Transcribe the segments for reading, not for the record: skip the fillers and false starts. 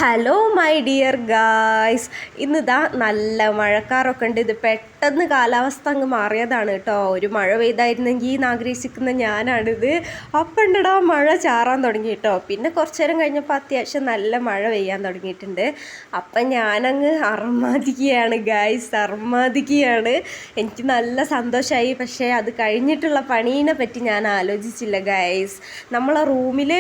Hello my dear guys, ഇന്നിതാ നല്ല മഴക്കാറൊക്കെ ഉണ്ട്. ഇത് പെട്ടെന്ന് കാലാവസ്ഥ അങ്ങ് മാറിയതാണ് കേട്ടോ. ഒരു മഴ പെയ്തായിരുന്നെങ്കിൽ എന്ന് ആഗ്രഹിക്കുന്ന ഞാനാണിത്. അപ്പം ഉണ്ടടാ മഴ ചാറാൻ തുടങ്ങി കേട്ടോ. പിന്നെ കുറച്ചു നേരം കഴിഞ്ഞപ്പോൾ അത്യാവശ്യം നല്ല മഴ പെയ്യാൻ തുടങ്ങിയിട്ടുണ്ട്. അപ്പം ഞാനങ്ങ് അർമാദിക്കുകയാണ് ഗായ്സ്, അർമാദിക്കുകയാണ്. എനിക്ക് നല്ല സന്തോഷമായി. പക്ഷേ അത് കഴിഞ്ഞിട്ടുള്ള പണീനെ പറ്റി ഞാൻ ആലോചിച്ചില്ല ഗായ്സ്. നമ്മളെ റൂമിൽ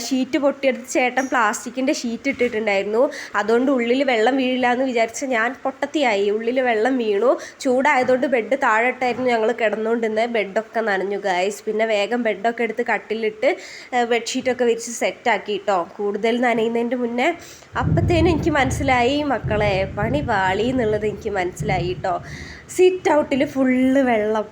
ഷീറ്റ് പൊട്ടിയെടുത്ത് ചേട്ടൻ പ്ലാസ്റ്റിക്കിൻ്റെ ഷീറ്റ് ഇട്ടിട്ടുണ്ടായിരുന്നു. അതുകൊണ്ട് ഉള്ളിൽ വെള്ളം വീഴില്ല എന്ന് വിചാരിച്ച് ഞാൻ പൊട്ടത്തിയായി. ഉള്ളിൽ വെള്ളം വീണു. ചൂടായതുകൊണ്ട് ബെഡ് താഴെട്ടായിരുന്നു ഞങ്ങൾ കിടന്നുകൊണ്ടിരുന്നത്. ബെഡൊക്കെ നനഞ്ഞു ഗായ്സ്. പിന്നെ വേഗം ബെഡൊക്കെ എടുത്ത് കട്ടിലിട്ട് ബെഡ്ഷീറ്റൊക്കെ വിരിച്ച് സെറ്റാക്കി കേട്ടോ, കൂടുതൽ നനയുന്നതിൻ്റെ മുന്നേ. അപ്പോഴത്തേനും എനിക്ക് മനസ്സിലായി മക്കളെ, പണി പാളി എന്നുള്ളത് എനിക്ക് മനസ്സിലായി കേട്ടോ. സിറ്റ് ഔട്ടിൽ ഫുള്ള് വെള്ളം.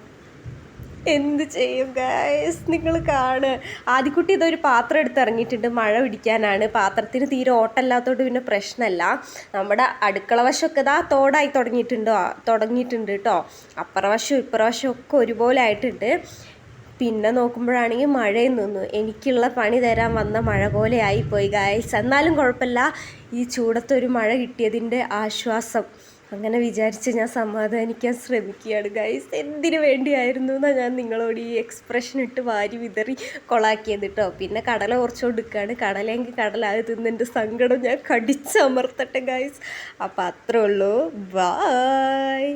എന്ത് ചെയ്യും ഗായ്സ്, നിങ്ങൾ കാണുക. ആദ്യക്കുട്ടി ഇതൊരു പാത്രം എടുത്ത് ഇറങ്ങിയിട്ടുണ്ട്, മഴ പിടിക്കാനാണ്. പാത്രത്തിന് തീരെ ഓട്ടമില്ലാത്തതുകൊണ്ട് പിന്നെ പ്രശ്നമല്ല. നമ്മുടെ അടുക്കള വശമൊക്കെ ഇതാ തോടായി തുടങ്ങിയിട്ടുണ്ട് കേട്ടോ. അപ്പുറവശവും ഇപ്പുറവശവും ഒക്കെ ഒരുപോലെ ആയിട്ടുണ്ട്. പിന്നെ നോക്കുമ്പോഴാണെങ്കിൽ മഴയും നിന്നു. എനിക്കുള്ള പണി തരാൻ വന്ന മഴ പോലെ ആയിപ്പോയി ഗായ്സ്. എന്നാലും കുഴപ്പമില്ല, ഈ ചൂടത്തൊരു മഴ കിട്ടിയതിൻ്റെ ആശ്വാസം അങ്ങനെ വിചാരിച്ച് ഞാൻ സമാധാനിക്കാൻ ശ്രമിക്കുകയാണ് ഗൈസ്. എന്തിനു വേണ്ടിയായിരുന്നു എന്നാണ് ഞാൻ നിങ്ങളോട് ഈ എക്സ്പ്രഷൻ ഇട്ട് വാരി വിതറി കൊളാക്കിയത് കേട്ടോ. പിന്നെ കടല കുറച്ചുകൊണ്ട് നിൽക്കുകയാണ്. കടലെങ്കിൽ കടലായി തിന്നതിൻ്റെ സങ്കടം ഞാൻ കടിച്ചമർത്തട്ടെ ഗൈസ്. അപ്പം അത്രേ ഉള്ളൂ. ബായ്.